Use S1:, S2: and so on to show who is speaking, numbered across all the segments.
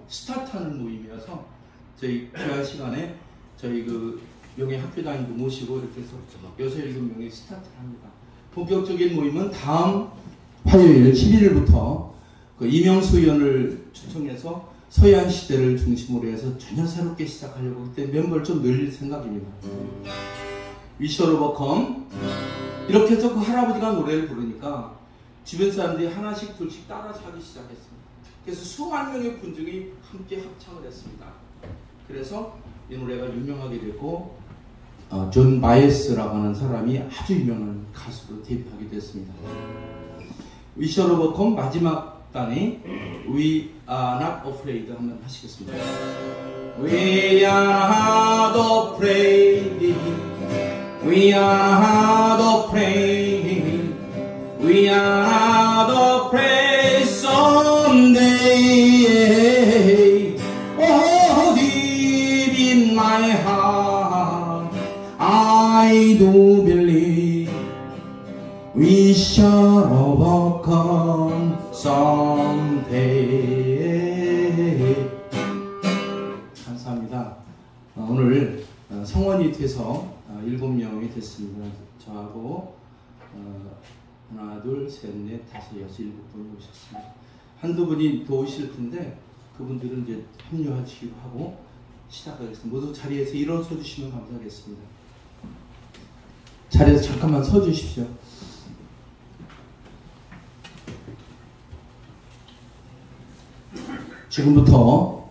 S1: 스타트하는 모임이어서 저희 귀한 시간에 저희 그 명예 학교장님도 모시고 이렇게 해서 6, 7명이 스타트를 합니다. 본격적인 모임은 다음 화요일 11일부터 그 이명수 의원을 초청해서 서해안 시대를 중심으로 해서 전혀 새롭게 시작하려고 그때 멤버를 좀 늘릴 생각입니다. 위셔 오버컴 이렇게 해서 그 할아버지가 노래를 부르니까 주변 사람들이 하나씩 둘씩 따라서 하기 시작했습니다. 그래서 수만 명의 군중이 함께 합창을 했습니다. 그래서 이 노래가 유명하게 됐고 존 바이어스라고 하는 사람이 아주 유명한 가수로 데뷔하게 됐습니다. 위셔 오버컴 마지막 단이 We are not afraid 한번 하시겠습니다. We are not afraid We are not afraid We are not afraid someday Oh deep in my heart I do believe We shall overcome someday. 감사합니다. 오늘 성원이 돼서 7명이 됐습니다. 저하고 하나, 둘, 셋, 넷, 다섯, 여섯, 7분이 오셨습니다. 한두 분이 더 오실 텐데 그분들은 이제 합류하시기로 하고 시작하겠습니다. 모두 자리에서 일어서 주시면 감사하겠습니다. 자리에서 잠깐만 서 주십시오. 지금부터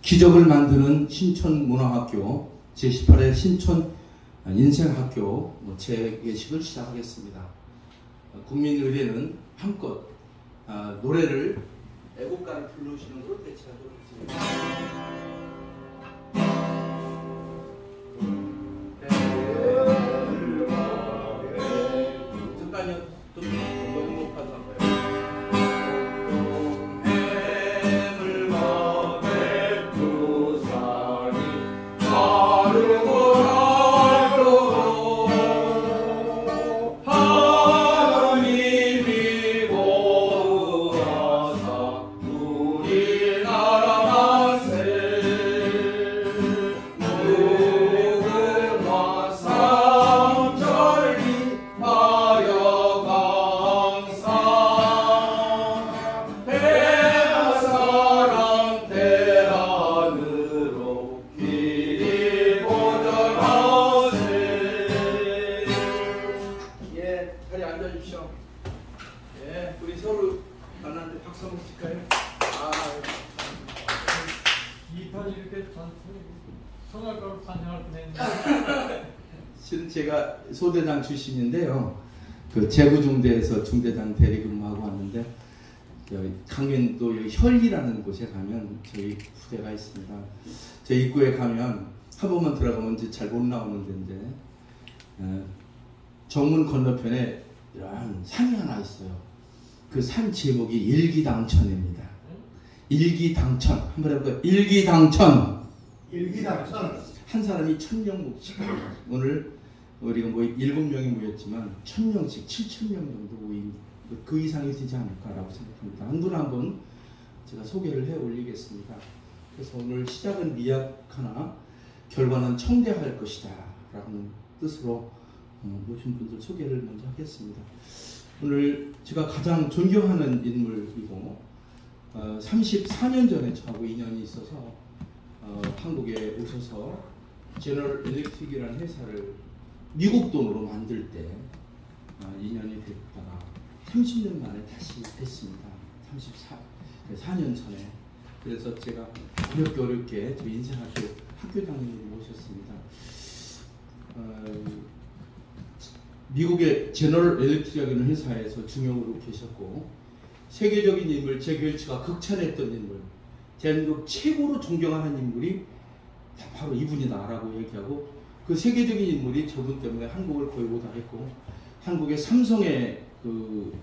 S1: 기적을 만드는 신촌문화학교 제18회 신촌인생학교 재개식을 시작하겠습니다. 국민의례는 한껏 노래를 애국가를 부르시는 걸로 대체하도록 하겠습니다. 잠깐요. 좀 너무 높아서 한 거예요. 실은 제가 소대장 출신인데요. 그 제구중대에서 중대장 대리 근무하고 왔는데 강변도 여기 혈리라는 곳에 가면 저희 부대가 있습니다. 저 입구에 가면 한 번만 들어가면 이제 잘 못 나오는 데인데 정문 건너편에 이런 산이 하나 있어요. 그 산 제목이 일기당천입니다. 일기당천 한번 해볼까요? 일기당천.
S2: 일기당천.
S1: 한 사람이 1000명 몫이고 오늘 우리가 뭐 7명이 모였지만 1000명씩 7000명 정도 모임 그 이상이 되지 않을까라고 생각합니다. 한 분 한 분 제가 소개를 해 올리겠습니다. 그래서 오늘 시작은 미약하나 결과는 청대할 것이다 라는 뜻으로 모신 분들 소개를 먼저 하겠습니다. 오늘 제가 가장 존경하는 인물이고 34년 전에 저하고 인연이 있어서 한국에 오셔서 제너럴 일렉트릭이라는 회사를 미국 돈으로 만들 때 인연이 됐다가 30년 만에 다시 됐습니다. 4년 전에. 그래서 제가 어렵게 저 인생학교 학교장님을 모셨습니다. 미국의 제너럴 일렉트릭이라는 회사에서 중용으로 계셨고 세계적인 인물, 제결치가 극찬했던 인물, 대한민국 최고로 존경하는 인물이 바로 이분이다라고 얘기하고 그 세계적인 인물이 저분 때문에 한국을 거의 못하겠고 한국의 삼성의 그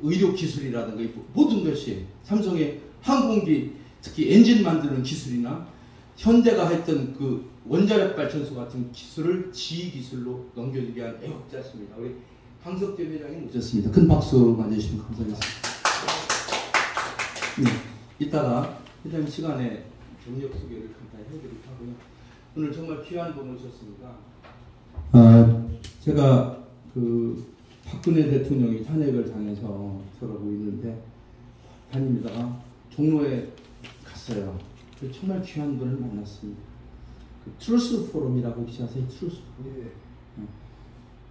S1: 의료 기술이라든가 모든 것이 삼성의 항공기 특히 엔진 만드는 기술이나 현대가 했던 그 원자력 발전소 같은 기술을 지휘 기술로 넘겨주게 한 애국자십니다. 우리 강석대 회장님 모셨습니다. 큰 박수 맞으시면 감사하겠습니다. 이따가 회장님 시간에 경력 소개를 간단히 해드리도록 하고요. 오늘 정말 귀한 분 오셨습니다. 제가 그 박근혜 대통령이 탄핵을 당해서 저러고 있는데 다닙니다가 종로에 갔어요. 정말 귀한 분을 만났습니다. 그 트루스 포럼이라고 혹시 아세요? 트루스 포럼. 네.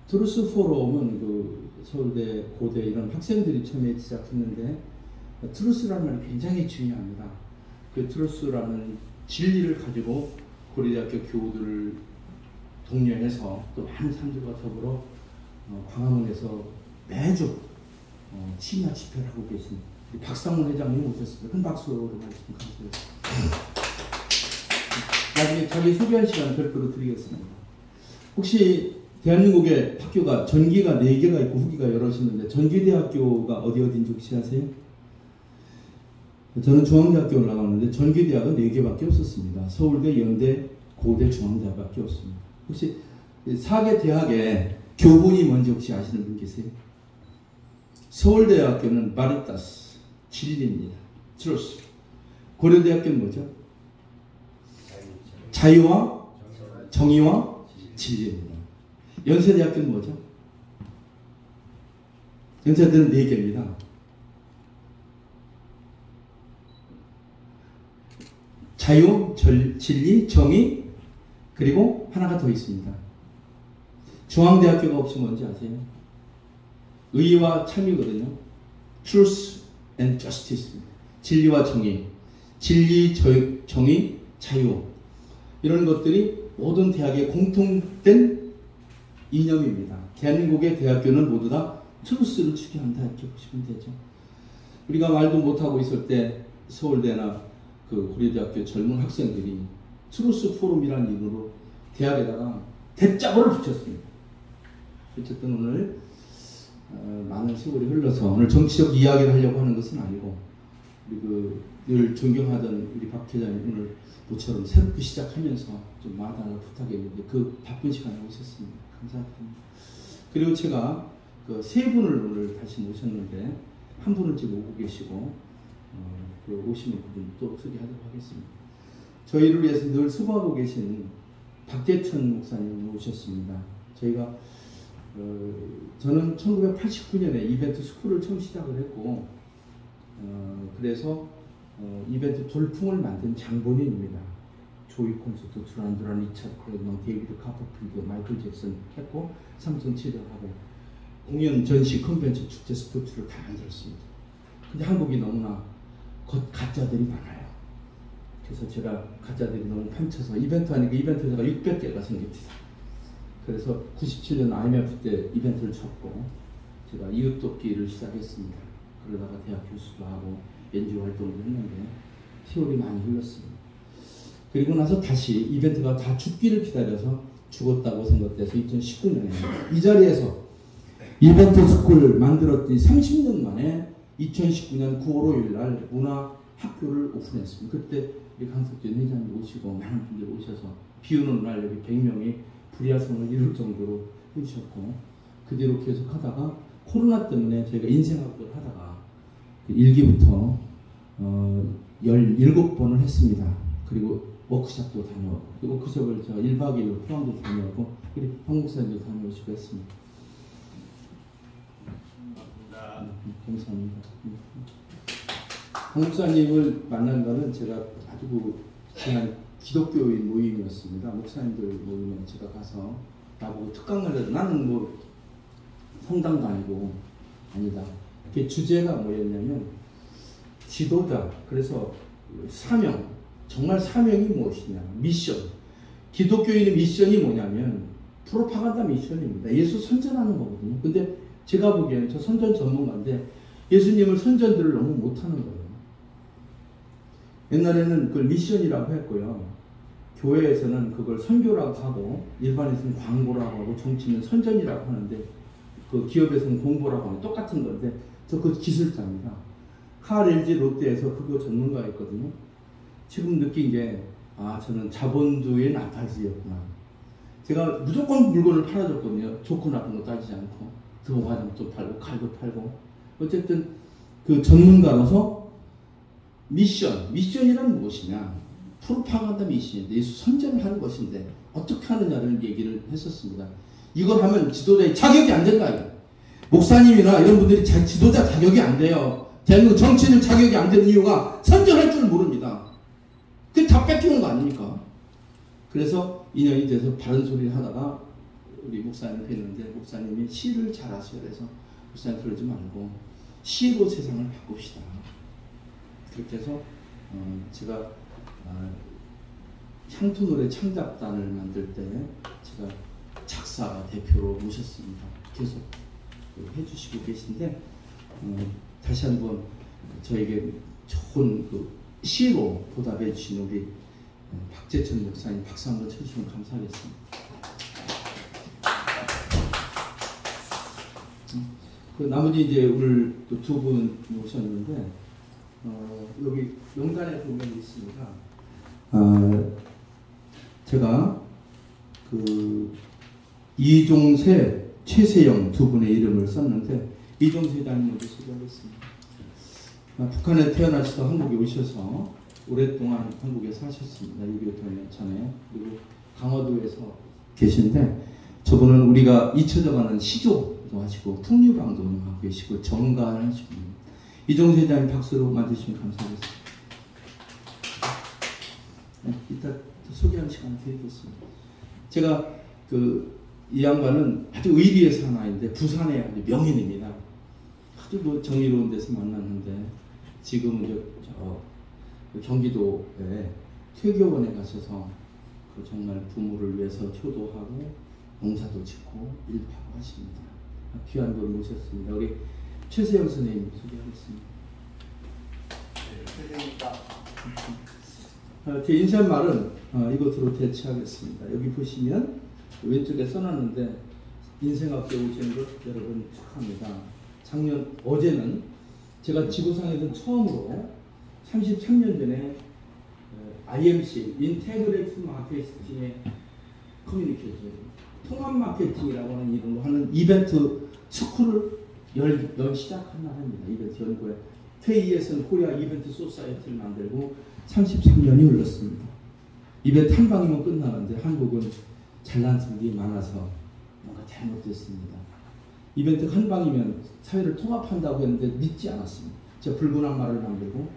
S1: 트루스 포럼은 그 서울대, 고대 이런 학생들이 처음에 시작했는데 트루스라는 말이 굉장히 중요합니다. 그 트루스라는 진리를 가지고 고려대학교 교우들을 독려해서 또 많은 사람들과 더불어 광화문에서 매주 심야 집회를 하고 계신 박상훈 회장님 오셨습니다. 큰 박수로 말씀 감사드립니다. 나중에 자기 소개할 시간 별도로 드리겠습니다. 혹시 대한민국의 학교가 전기가 4개가 있고 후기가 여럿 있는데 전기대학교가 어디인지 혹시 아세요? 저는 중앙대학교를 나왔는데 전기대학은 4개밖에 없었습니다. 서울대, 연대, 고대, 중앙대학밖에 없습니다. 혹시 4개 대학의 교본이 뭔지 혹시 아시는 분 계세요? 서울대학교는 바리타스, 진리입니다. 트루스. 고려대학교는 뭐죠? 자유와 정의와 진리입니다. 연세대학교는 뭐죠? 연세대는 4개입니다. 자유, 진리, 정의, 그리고 하나가 더 있습니다. 중앙대학교가 혹시 뭔지 아세요? 의와 참이거든요. Truth and Justice. 진리와 정의. 진리, 정의, 자유. 이런 것들이 모든 대학의 공통된 이념입니다. 대한민국의 대학교는 모두 다 트루스를 추구한다 이렇게 보시면 되죠. 우리가 말도 못하고 있을 때 서울대나 그 고려대학교 젊은 학생들이 트루스 포럼이라는 이름으로 대학에다가 대짜고를 붙였습니다. 어쨌든 오늘 많은 세월이 흘러서 오늘 정치적 이야기를 하려고 하는 것은 아니고 우리 늘 존경하던 우리 박 회장님 오늘 모처럼 새롭게 시작하면서 좀 마다를 부탁했는데 그 바쁜 시간에 오셨습니다. 감사드립니다. 그리고 제가 그 3분을 오늘 다시 모셨는데 한 분은 지금 오고 계시고 그 오시는 분 또 소개하도록 하겠습니다. 저희를 위해서 늘 수고하고 계신 박재천 목사님 오셨습니다. 저희가 저는 1989년에 이벤트 스쿨을 처음 시작을 했고 그래서 이벤트 돌풍을 만든 장본인입니다. 조이 콘서트, 두란두란, 리차드 크레넌, 데이비드 카퍼필드, 마이클 잭슨 했고 삼성 치료하고 공연, 전시, 컨벤션, 축제, 스포츠를 다 만들었습니다. 근데 한국이 너무나 가짜들이 많아요. 그래서 제가 가짜들이 너무 판쳐서 이벤트 하니까 이벤트가 600개가 생깁니다. 그래서 97년 IMF 때 이벤트를 쳤고 제가 이웃돕기를 시작했습니다. 그러다가 대학 교수도 하고 NGO 활동을 했는데 세월이 많이 흘렀습니다. 그리고 나서 다시 이벤트가 다 죽기를 기다려서 죽었다고 생각돼서 2019년에 이 자리에서 이벤트 스쿨을 만들었더니 30년 만에 2019년 9월 5일 날 문화학교를 오픈했습니다. 그때 우리 강석진 회장님 오시고 많은 분들이 오셔서 비 오는 날 여기 100명이 불야성을 이룰 정도로 해주셨고 그 뒤로 계속 하다가 코로나 때문에 저희가 인생학교를 하다가 1기부터 17번을 했습니다. 그리고 워크숍도 다녀오고 그리고 워크숍을 제가 1박 2일 포항도 다녀오고 우리 한국사님도 다녀오시고 했습니다. 감사합니다. 한국사님을 만난 거는 제가 아주 지난 기독교인 모임이었습니다. 목사님들 모임에 제가 가서 나보고 특강을 해도 나는 뭐 성당도 아니고 아니다. 그 주제가 뭐였냐면 지도자, 그래서 사명, 정말 사명이 무엇이냐, 미션. 기독교인의 미션이 뭐냐면 프로파간다 미션입니다. 예수 선전하는 거거든요. 근데 제가 보기에는 저 선전 전문가인데 예수님을 선전들을 너무 못하는 거예요. 옛날에는 그걸 미션이라고 했고요. 교회에서는 그걸 선교라고 하고 일반에서는 광고라고 하고 정치는 선전이라고 하는데 그 기업에서는 공보라고 하는 똑같은 건데 저 그 기술자입니다. LG 롯데에서 그거 전문가였거든요. 지금 느낀 게 저는 자본주의의 나팔수였구나. 제가 무조건 물건을 팔아줬거든요. 좋고 나쁜 거 따지지 않고 등화장도 팔고 칼도 팔고 어쨌든 그 전문가로서 미션이란 무엇이냐? 프로파간다 미션인데 예수 선전을 하는 것인데 어떻게 하느냐를 얘기를 했었습니다. 이걸 하면 지도자의 자격이 안 된다. 목사님이나 이런 분들이 지도자 자격이 안 돼요. 대한민국 정치인은 자격이 안 되는 이유가 선전할 줄 모릅니다. 그게 다 뺏기는 거 아닙니까? 그래서 인연이 돼서 바른 소리를 하다가 우리 목사님을 뵀는데 목사님이 시를 잘하셔야 돼서 목사님 그러지 말고 시로 세상을 바꿉시다. 그렇게 해서 제가 향토 노래 창작단을 만들 때 제가 작사 대표로 모셨습니다. 계속 해주시고 계신데 다시 한번 저에게 좋은 시로 보답해 주신 우리 박재천 목사님 박수 한번 쳐주시면 감사하겠습니다. 나머지 이제 오늘 또 두 분 모셨는데 여기 명단에 보면 있습니다. 제가 이종세, 최세영 두 분의 이름을 썼는데 이종세 회장님 먼저 소개하겠습니다. 북한에 태어나셔서 한국에 오셔서 오랫동안 한국에 사셨습니다. 6.25 전에. 그리고 강화도에서 계신데 저분은 우리가 잊혀져가는 시조도 하시고 풍류방도 운영하고 계시고 정가를 하시고 이종세 회장님 박수로 맞으시면 감사하겠습니다. 네, 이따 소개하는 시간 드리겠습니다. 제가 이 양반은 아주 의리의 사나이인데 부산의 아주 명인입니다. 아주 정의로운 데서 만났는데 지금은 경기도에 퇴교원에 가셔서 정말 부모를 위해서 효도하고 농사도 짓고 일도 하고 하십니다. 귀한 분 모셨습니다. 우리 최세영 선생님 소개하겠습니다.
S2: 네, 최세영입니다.
S1: 제 인사말은 이것으로 대체하겠습니다. 여기 보시면 왼쪽에 써놨는데 인생학교 오시는 것 여러분 축하합니다. 어제는 제가 지구상에서 처음으로 33년 전에 IMC 인테그레이트 마케팅의 커뮤니케이션 통합 마케팅이라고 하는 이름으로 하는 이벤트 스쿨을 연 시작한 날입니다. 이벤트 연구에 KES는 코리아 이벤트 소사이어티를 만들고 33년이 흘렀습니다. 이벤트 한 방이면 끝나는데 한국은 잘난 분들이 많아서 뭔가 잘못됐습니다. 이벤트 한 방이면 사회를 통합한다고 했는데 믿지 않았습니다. 제가 불분한 말을 만들고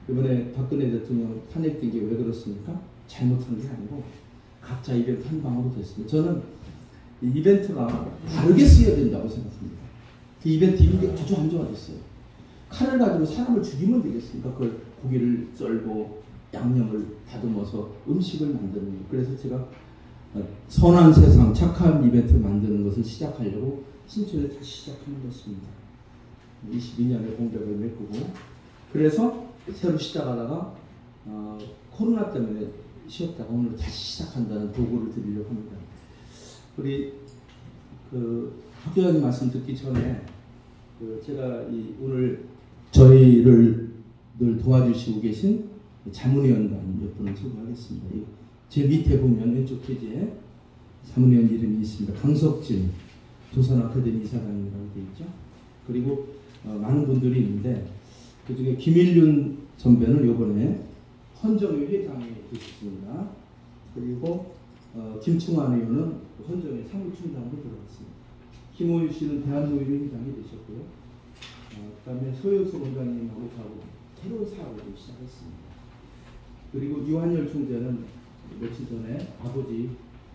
S1: 이번에 박근혜 대통령 탄핵된 게 왜 그렇습니까? 잘못한 게 아니고 각자 이벤트 한 방으로 됐습니다. 저는 이 이벤트가 다르게 쓰여야 된다고 생각합니다. 그 이벤트 이름이 아주 안좋아졌어요. 칼을 가지고 사람을 죽이면 되겠습니까? 그걸 고기를 썰고 양념을 다듬어서 음식을 만드는 거예요. 그래서 제가 선한 세상, 착한 이벤트 만드는 것을 시작하려고 신촌에 다시 시작하는 것입니다. 22년에 공백을 메꾸고 그래서 새로 시작하다가 코로나 때문에 쉬었다가 오늘 다시 시작한다는 보고를 드리려고 합니다. 우리 학교장님 말씀 듣기 전에 제가 오늘 저희를 늘 도와주시고 계신 자문위원단 몇 분을 소개하겠습니다. 제 밑에 보면 왼쪽 페이지에 자문위원 이름이 있습니다. 강석진 조선 아카데미 이사장이라고 되어 있죠. 그리고 많은 분들이 있는데 그 중에 김일륜 선배는 이번에 헌정회 회장이 되셨습니다. 그리고 김충환 의원은 헌정회 사무총장으로 들어갔습니다. 김호유 씨는 대한노인회 회장이 되셨고요. 그다음에 소효수 원장님하고 새로운 사업을 시작했습니다. 그리고 유한열 총재는 며칠 전에 아버지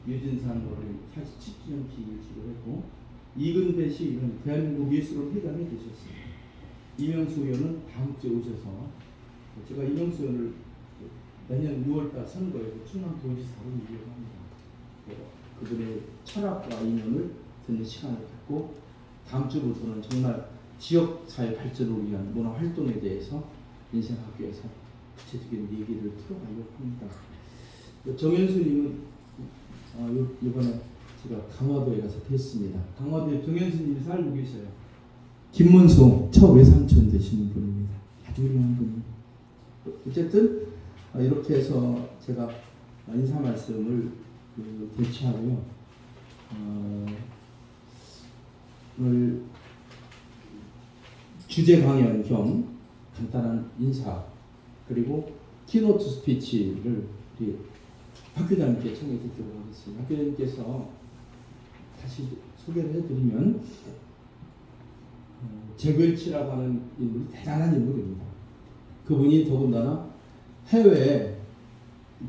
S1: 유진상 어를 47주년 기일식을 했고 이근배 씨는 대한민국 예술원 회장이 되셨습니다. 이명수 의원은 다음 주에 오셔서 제가 이명수 의원을 내년 6월달 선거에서 충남도지사로 이기려고 합니다. 그분의 철학과 인연을 듣는 시간을 갖고 다음 주부터는 정말 지역사회 발전을 위한 문화활동에 대해서 인생학교에서 구체적인 얘기를 풀어가려고 합니다. 정현수님은 이번에 제가 강화도에 가서 뵀습니다. 강화도에 정현수님이 살고 계셔요. 김문수 첫 외삼촌 되시는 분입니다. 아주 훌륭한 분입니다. 어쨌든 이렇게 해서 제가 인사 말씀을 대체하고요. 오늘 주제 강연 겸 간단한 인사 그리고 키노트 스피치를 우리 학교장님께 청해 듣도록 하겠습니다. 학교장님께서 다시 소개를 해드리면 제글치라고 하는 인물이 대단한 인물입니다. 그분이 더군다나 해외에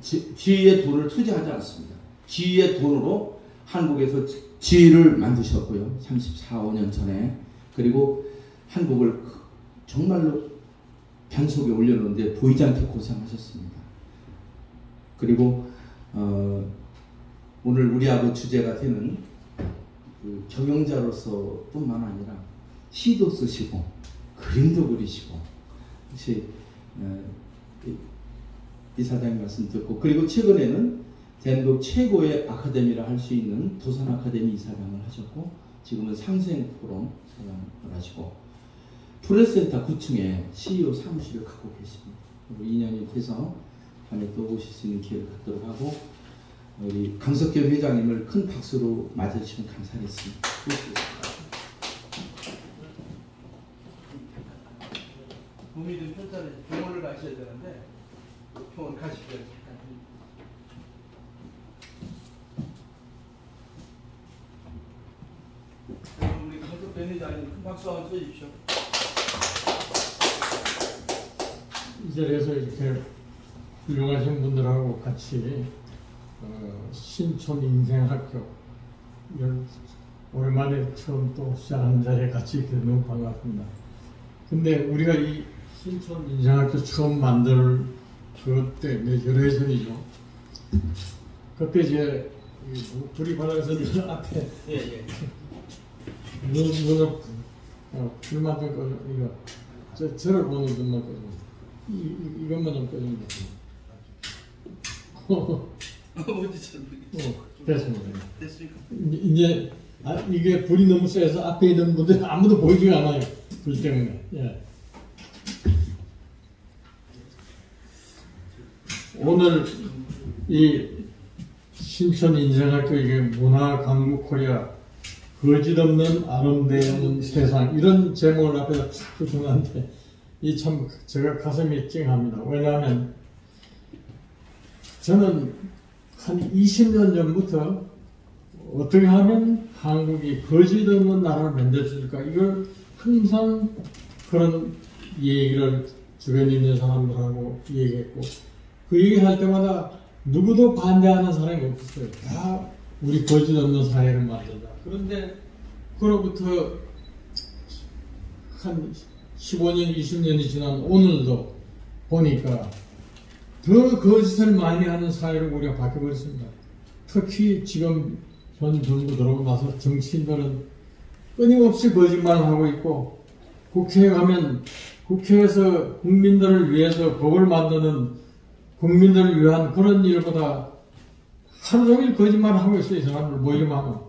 S1: 지휘의 돈을 투자하지 않습니다. 지휘의 돈으로 한국에서 지휘를 만드셨고요. 34, 5년 전에. 그리고 한국을 정말로 단속에 올려놓는데 보이지 않게 고생하셨습니다. 그리고 오늘 우리하고 주제가 되는 그 경영자로서 뿐만 아니라 시도 쓰시고 그림도 그리시고 혹시 이사장님 말씀 듣고 그리고 최근에는 대한민국 최고의 아카데미라 할 수 있는 도산 아카데미 이사장을 하셨고 지금은 상생 포럼 사장을 하시고 프레스센터 9층에 CEO 사무실을 갖고 계십니다. 2년이 돼서 다음에 또 오실 수 있는 기회를 갖도록 하고 우리 강석겸 회장님을 큰 박수로 맞아주시면 감사하겠습니다. 구미든 편찬에 병원을 가셔야 되는데 병원 가시고요. 우리 강석겸 회장님 큰 박수 한번 쳐주십시오.
S2: 이 자리에서 이렇게 훌륭하신 분들하고 같이 신촌 인생학교 오랜만에 처음 또 시작하는 자리에 같이 있게 너무 반갑습니다. 근데 우리가 이 신촌 인생학교 처음 만들 그때 몇 해 전이죠. 그때 이제 불이 받아서 앞에 눈을 불만 좀 꺼져 이거 저를 보는 눈만 꺼져 이것만 좀 꺼주면 됐습니다.
S1: 됐습니까?
S2: 이제 이게 불이 너무 세서 앞에 있는 분들 아무도 보이지 않아요. 불 때문에. 예. 오늘 이 신촌 인생학교 이게 문화 강국 코리아 거짓없는 아름다운 세상 이런 제목을 앞에다 자꾸 정하는데 이 참 제가 가슴이 찡합니다. 왜냐하면 저는 한 20년 전부터 어떻게 하면 한국이 거짓없는 나라를 만들어줄까 이걸 항상 그런 얘기를 주변에 있는 사람들하고 얘기했고 그 얘기할 때마다 누구도 반대하는 사람이 없었어요. 다 우리 거짓없는 사회를 만들자. 그런데 그로부터 한 15년, 20년이 지난 오늘도 보니까 더 거짓을 많이 하는 사회로 우리가 바뀌어버렸습니다. 특히 지금 현 정부 들어오고 나서 정치인들은 끊임없이 거짓말을 하고 있고 국회에 가면 국회에서 국민들을 위해서 법을 만드는 국민들을 위한 그런 일보다 하루 종일 거짓말을 하고 있어요. 이 사람들 모이기만 하면.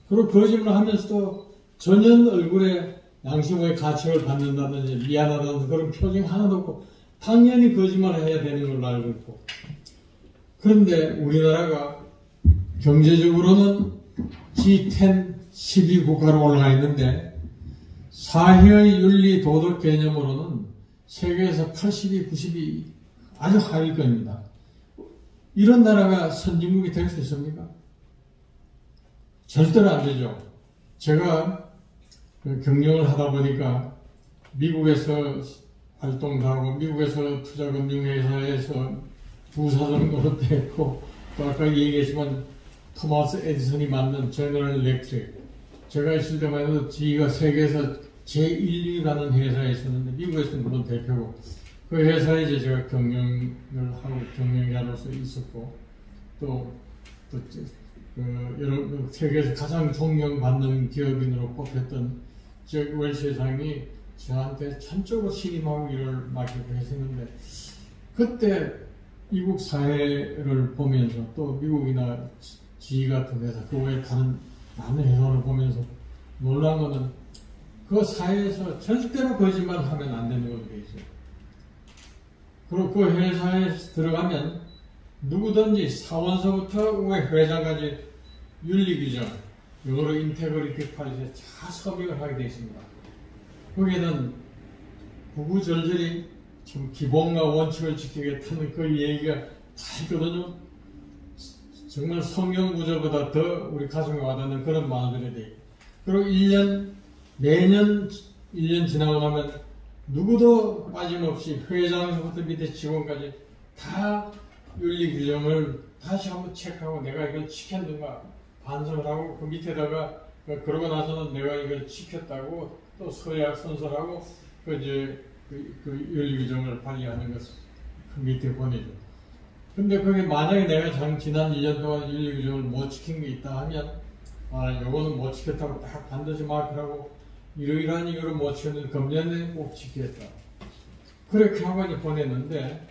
S2: 그리고 거짓말을 하면서도 전혀 얼굴에 양심의 가책을 받는다든지 미안하다는 그런 표정 하나도 없고 당연히 거짓말을 해야 되는 걸로 알고 있고 그런데 우리나라가 경제적으로는 G10, 12국가로 올라가 있는데 사회의 윤리 도덕 개념으로는 세계에서 80위, 90위 아주 하위권입니다. 이런 나라가 선진국이 될 수 있습니까? 절대로 안 되죠. 제가 경영을 하다 보니까 미국에서 활동도 하고 미국에서 투자금융회사에서 부사장 노릇도 했고 또 아까 얘기했지만 토마스 에디슨이 만든 제너럴 일렉트릭 제가 있을 때만 해도 지가 세계에서 제1위라는 회사에 있었는데 미국에서는 물론 대표고 그 회사에 이제 제가 경영을 하고 경영자로서 있었고 또 여러 세계에서 가장 존경받는 기업인으로 뽑혔던 잭 웰시 회장이 저한테 전적으로 신임하고 일을 맡기고 했었는데 그때 미국 사회를 보면서 또 미국이나 GE 같은 회사 그 외에 다른 많은 회사를 보면서 놀란 거는 그 사회에서 절대로 거짓말을 하면 안 되는 걸로 돼 있어요. 그리고 그 회사에 들어가면 누구든지 사원서부터 회장까지 윤리규정, 영어로 인테그리티 폴리시에 다 서명을 하게 되어 있습니다. 거기에는 구구절절히 참 기본과 원칙을 지키겠다는 그 얘기가 다 있거든요. 정말 성경 구절보다 더 우리 가슴에 와닿는 그런 말들에 대해. 그리고 매년 1년 지나고 나면 누구도 빠짐없이 회장부터 밑에 직원까지 다 윤리 규정을 다시 한번 체크하고 내가 이걸 지켰는가 반성을 하고 그 밑에다가 그러고 나서는 내가 이걸 지켰다고 또 서약 선서하고 그 윤리 규정을 발휘하는 것을 그 밑에 보내죠. 근데 그게 만약에 내가 지난 1년 동안 윤리 규정을 못 지킨 게 있다 하면 요거는 못 지켰다고 딱 반드시 마크하고 이러이러한 이유로 못 지켰는데 금년에 꼭 지키겠다. 그렇게 하고 이제 보냈는데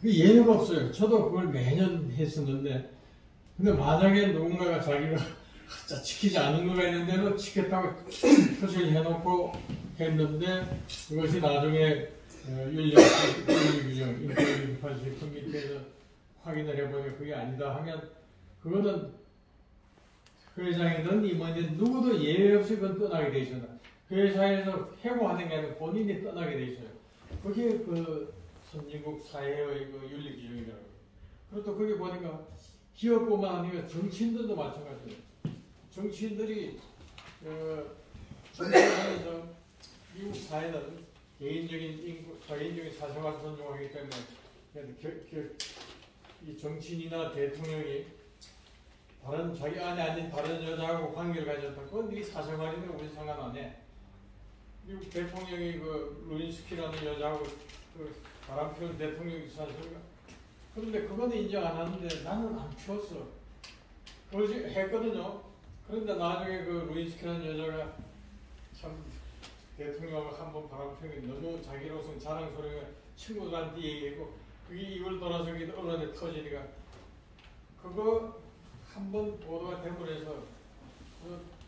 S2: 그 예외가 없어요. 저도 그걸 매년 했었는데 근데 만약에 누군가가 자기가 지키지 않은 거가 있는데도 지켰다고 표시를 해놓고 했는데 그것이 나중에 윤리 규정, 인터뷰 커뮤니티에서 확인을 해보니까 그게 아니다 하면 그거는 회장이든 임원이든 누구도 예외 없이 그건 떠나게 돼 있어요. 회사에서 해고하는 게 아니라 본인이 떠나게 돼 있어요. 그게 그 선진국 사회의 그 윤리 규정이라고. 그리고 또 거기 보니까 기업뿐만 아니라 정치인들도 마찬가지예요. 정치인들이 정치하면서 미국 사회는 개인적인 사생활 존중하기 때문에 이 정치인이나 대통령이 자기 안에 앉은 다른 여자하고 관계를 가졌다. 그건 네 사생활인데 우리 상관 안 해. 미국 대통령이 그 루인스키라는 여자하고 그 바람 피운 대통령이 있지 않습니까? 그런데 그거는 인정 안 하는데 나는 안 피웠어. 그러지 했거든요. 그런데 나중에 그 루인스키라는 여자가 참 대통령하고 한번 바람 피우기 너무 자기로서는 자랑스러운 친구들한테 얘기했고 그게 이걸 돌아서 언론에 터지니까 그거 한번 보도가 되버려서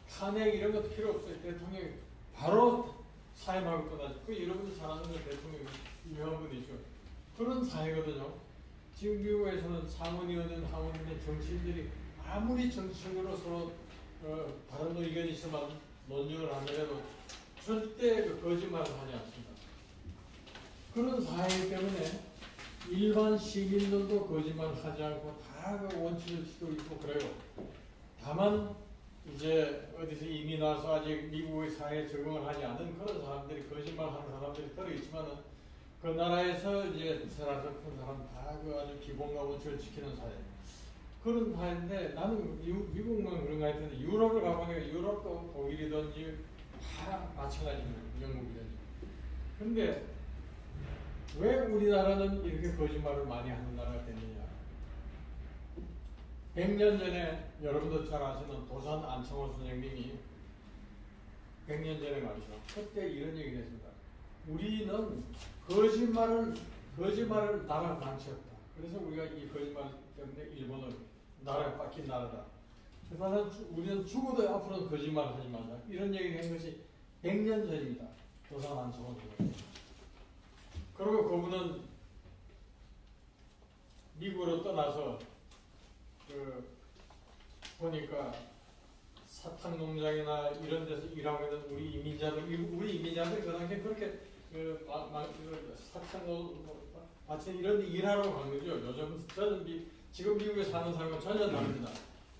S2: 탄핵 이런 것도 필요 없어요. 대통령이 바로 사임하고 떠나죠. 그 여러분들 잘 아는 건 대통령이 유명한 분이죠. 그런 사회거든요. 지금 미국에서는 상원의원은 하원의원 정치인들이 아무리 정치적으로 서로 다른 의견이 있으면 논쟁을 하더라도 절대 그 거짓말을 하지 않습니다. 그런 사회이기 때문에 일반 시민들도 거짓말을 하지 않고 다 그 원칙을 지키고 있고 그래요. 다만 이제 어디서 이미 나서 아직 미국의 사회에 적응을 하지 않은 그런 사람들이 거짓말하는 사람들이 들어있지만은 그 나라에서 이제 살아서 큰 사람 다 그 아주 기본과 원칙을 지키는 사회. 그런 사회인데 나는 미국만 그런 거 같은데 유럽을 가보니까 유럽도 독일이든지 다 마찬가지입니다. 영국이든지. 근데 왜 우리나라는 이렇게 거짓말을 많이 하는 나라가 됐느냐? 100년 전에 여러분도 잘 아시는 도산 안창호 선생님이 100년 전에 말이죠. 그때 이런 얘기를 했습니다. 우리는 거짓말을 나라가 망쳤다. 그래서 우리가 이 거짓말 때문에 일본을 나라가 뺏긴 나라다. 그래서 우리는 죽어도 앞으로는 거짓말을 하지 말자. 이런 얘기를 한 것이 100년 전입니다. 도산 안창호 선생님. 그리고 그분은 미국으로 떠나서 보니까 사탕 농장이나 이런 데서 일하고 있는 우리 이민자들 그 당시에 그렇게 사탕 마치 이런 데 일하러 간 거죠. 요즘 저는 지금 미국에 사는 사람은 전혀 다릅니다.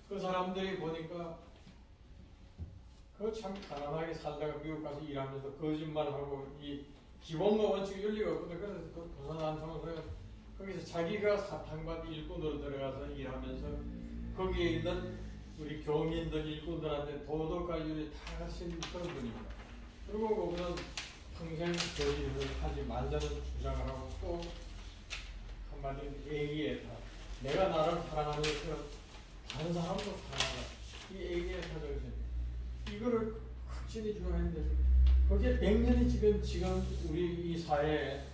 S2: 그 사람들이 보니까 그 참 가난하게 살다가 미국 가서 일하면서 거짓말하고 이 기본과 원칙 윤리가 없거든요. 그래서 그 도산 안창호 거기서 자기가 사탕밭 일꾼으로 들어가서 일하면서 거기에 있는 우리 교민들 일꾼들한테 도덕과 윤리 다 가르친 그런 분입니다. 그리고 그분은 평생 거짓을 하지 말자는 주장을 하고 또 한마디로 애기애타 내가 나를 사랑하는 것처럼 다른 사람도 사랑하라 이 애기애타 정신 이거를 확실히 주장했는데 그게 100년이 지금 우리 이 사회에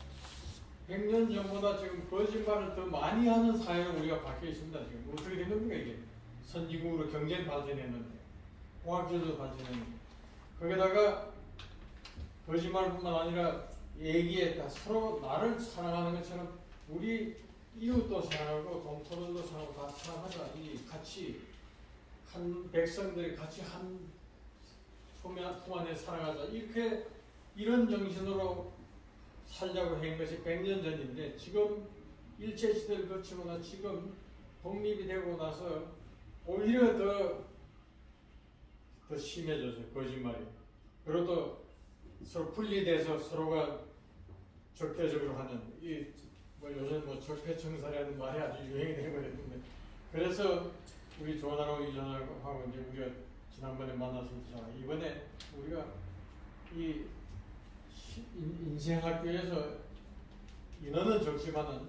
S2: 100년 전보다 지금 거짓말을 더 많이 하는 사회로 우리가 바뀌어 있습니다. 지금 어떻게 된 겁니까 이게? 선진국으로 경제 발전했는데, 과학기술도 발전했는데, 거기다가 거짓말뿐만 아니라 얘기에 서로 나를 사랑하는 것처럼 우리 이웃도 사랑하고 동포들도 사랑하고 다 사랑하자. 이 같이 한 백성들이 같이 한 품 안에 살아가자. 이런 정신으로 살자고 한 것이 100년 전인데 지금 일제시대를 거치거나 지금 독립이 되고 나서 오히려 더 심해졌어요. 거짓말이. 그리고 또 서로 분리돼서 서로가 적대적으로 하는 요즘 적폐청산이라는 말이 아주 유행이 되어버렸는데 그래서 우리 조나라고 이전하고 이제 우리가 지난번에 만났을 때 이번에 우리가 이 인생학교에서 인원은 적지만은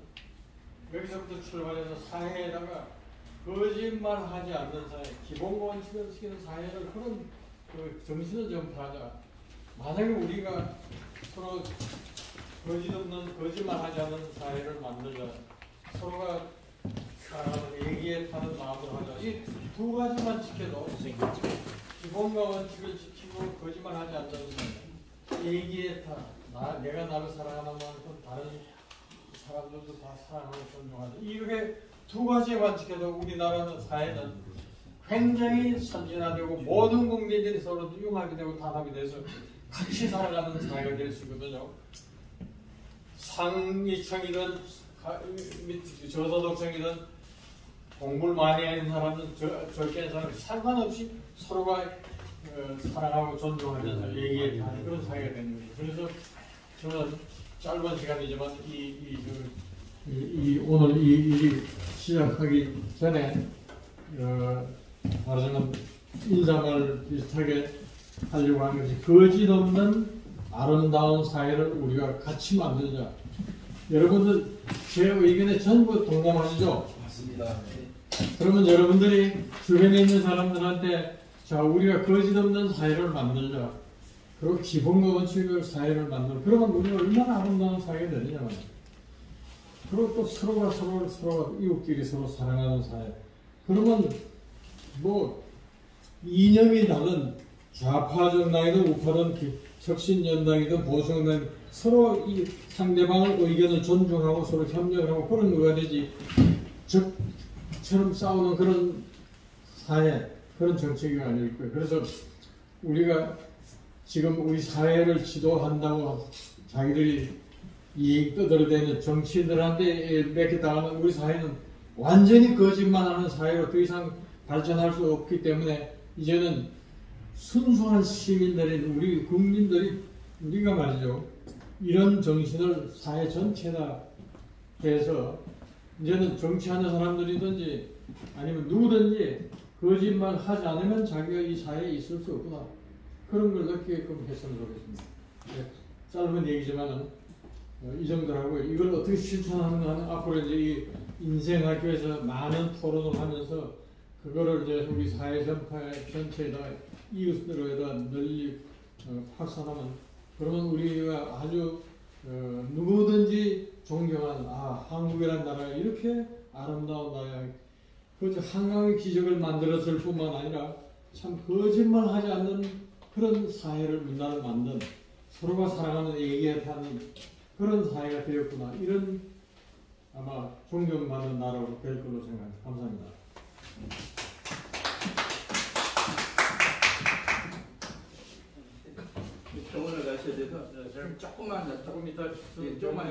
S2: 여기서부터 출발해서 사회에다가 거짓말하지 않는 사회, 기본 원칙을 지키는 사회를 그런 그 정신을 좀 하자. 만약에 우리가 서로 거짓 없는 거짓말하지 않는 사회를 만들자. 서로가 얘기에 타는 마음으로 하자. 이 두 가지만 지켜도 기본과 원칙을 지키고 거짓말하지 않는 얘기에 타. 내가 나를 사랑하는 만큼 다른 사람들도 다 사랑하고 존중하자. 이렇게 두 가지만 지켜도 우리나라는 사회는 굉장히 선진화되고 모든 국민들이 서로 융합이 되고 단합이 돼서 같이 살아가는 사회가 될 수 있거든요. 상위층이든 저소득층이든 공부를 많이 하는 사람은 적게 하는 사람 상관없이 서로가 사랑하고 존중하면서 얘기해 하는 그런 사회가 되는 거죠. 그래서 저는 짧은 시간이지만 오늘 이 일이 시작하기 전에 말하자면 인사말 비슷하게 하려고 하는 것이 거짓 없는 아름다운 사회를 우리가 같이 만들자. 여러분들 제 의견에 전부 동감하시죠?
S1: 맞습니다.
S2: 그러면 여러분들이 주변에 있는 사람들한테 자 우리가 거짓 없는 사회를 만들자. 그리고 기본과 원칙을 사회를 만들어. 그러면 우리가 얼마나 아름다운 사회가 되느냐 말이야. 그리고 또 서로가 이웃끼리 서로 사랑하는 사회. 그러면 뭐 이념이 다른 좌파 정당이든 우파든 혁신연당이든 보수정당 서로 이 상대방의 의견을 존중하고 서로 협력을 하고 그런 의가 되지 적처럼 싸우는 그런 사회 그런 정책이 아닐 거예요. 그래서 우리가 지금 우리 사회를 지도한다고 자기들이 이익 떠들어대는 정치인들한테 뺏겼다가는 우리 사회는 완전히 거짓말하는 사회로 더 이상 발전할 수 없기 때문에 이제는 순수한 시민들인 우리 국민들이 우리가 말이죠 이런 정신을 사회 전체다 해서 이제는 정치하는 사람들이든지 아니면 누구든지 거짓말 하지 않으면 자기가 이 사회에 있을 수 없구나 그런 걸 느끼게끔 했으면 좋겠습니다. 네, 짧은 얘기지만은 이 정도로 하고요. 이걸 어떻게 실천하는가 앞으로 이제 이 인생학교에서 많은 토론을 하면서 그거를 이제 우리 사회 전체에다 이웃들에다 널리 확산하면 그러면 우리가 아주 누구든지 존경하는 한국이라는 나라가 이렇게 아름다운 나라야. 그저 한강의 기적을 만들었을 뿐만 아니라 참 거짓말하지 않는 그런 사회를 우리나라를 만든 서로가 사랑하는 얘기에 타는 그런 사회가 되었구나. 이런 아마 존경받는 나라로 될 걸로 생각합니다. 감사합니다.
S1: 병원을 가셔야 돼서 조금만
S2: 조금 이따
S1: 조금만